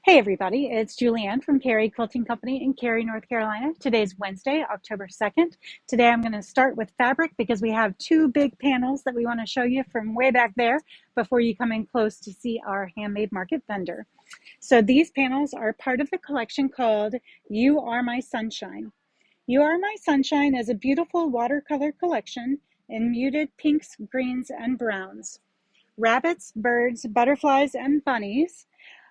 Hey everybody, it's Julianne from Cary Quilting Company in Cary, North Carolina. Today's Wednesday, October 2nd. Today I'm going to start with fabric because we have two big panels that we want to show you from way back there before you come in close to see our handmade market vendor. So these panels are part of the collection called You Are My Sunshine. You Are My Sunshine is a beautiful watercolor collection in muted pinks, greens, and browns. Rabbits, birds, butterflies, and bunnies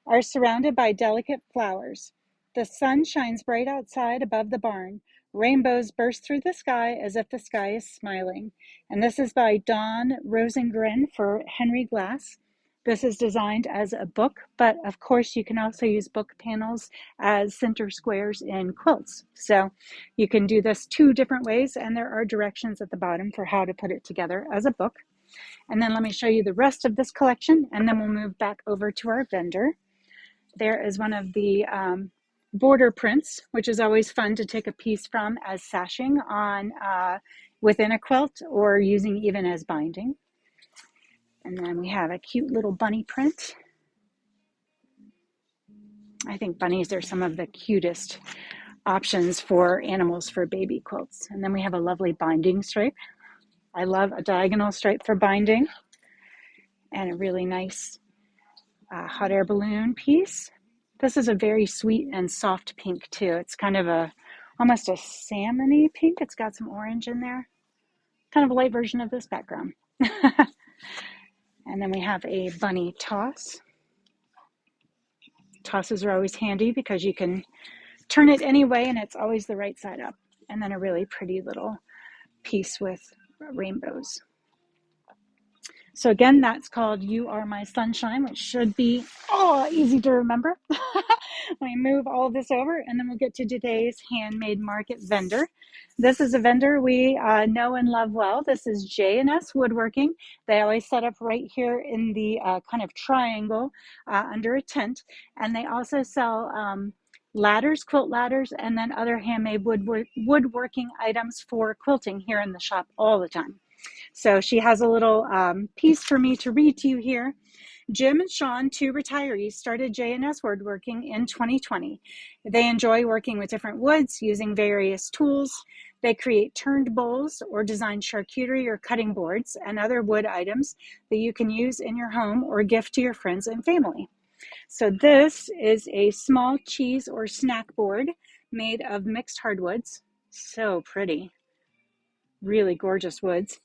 are surrounded by delicate flowers. The sun shines bright outside above the barn. Rainbows burst through the sky as if the sky is smiling. And this is by Dawn Rosengren for Henry Glass. This is designed as a book, but of course you can also use book panels as center squares in quilts. So you can do this two different ways, and there are directions at the bottom for how to put it together as a book. And then let me show you the rest of this collection, and then we'll move back over to our vendor. There is one of the border prints, which is always fun to take a piece from as sashing on within a quilt or using even as binding. And then we have a cute little bunny print. I think bunnies are some of the cutest options for animals for baby quilts. And then we have a lovely binding stripe. I love a diagonal stripe for binding, and a really nice hot air balloon piece. This is a very sweet and soft pink too. It's kind of almost a salmon-y pink. It's got some orange in there. Kind of a light version of this background. And then we have a bunny toss. Tosses are always handy because you can turn it any way and it's always the right side up. And then a really pretty little piece with rainbows. So again, that's called You Are My Sunshine, which should be easy to remember. Let me move all of this over, and then we'll get to today's handmade market vendor. This is a vendor we know and love well. This is J&S Woodworking. They always set up right here in the kind of triangle under a tent, and they also sell ladders, quilt ladders, and then other handmade woodworking items for quilting here in the shop all the time. So she has a little piece for me to read to you here. Jim and Sean, two retirees, started J&S Woodworking in 2020. They enjoy working with different woods using various tools. They create turned bowls or design charcuterie or cutting boards and other wood items that you can use in your home or gift to your friends and family. So this is a small cheese or snack board made of mixed hardwoods. So pretty. Really gorgeous woods.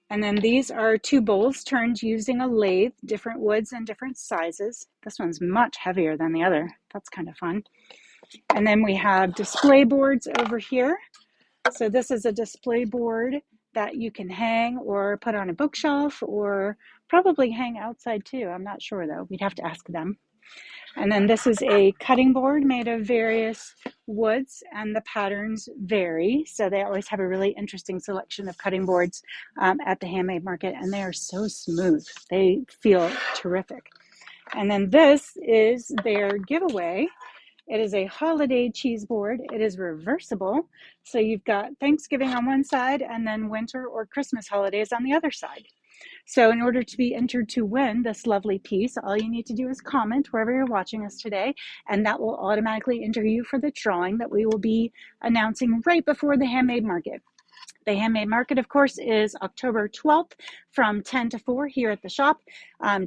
And then these are two bowls turned using a lathe, different woods and different sizes. This one's much heavier than the other. That's kind of fun. And then we have display boards over here. So this is a display board that you can hang or put on a bookshelf or probably hang outside too. I'm not sure though. We'd have to ask them. And then this is a cutting board made of various woods, and the patterns vary. So they always have a really interesting selection of cutting boards at the handmade market, and they are so smooth. They feel terrific. And then this is their giveaway. It is a holiday cheese board. It is reversible. So you've got Thanksgiving on one side and then winter or Christmas holidays on the other side. So in order to be entered to win this lovely piece, all you need to do is comment wherever you're watching us today, and that will automatically enter you for the drawing that we will be announcing right before the handmade market. The handmade market, of course, is October 12th from 10 to 4 here at the shop.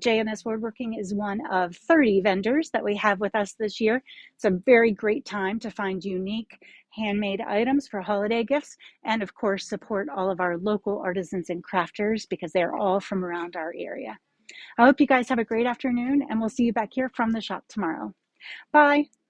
J&S Woodworking is one of 30 vendors that we have with us this year. It's a very great time to find unique handmade items for holiday gifts, and of course support all of our local artisans and crafters because they're all from around our area. I hope you guys have a great afternoon, and we'll see you back here from the shop tomorrow. Bye.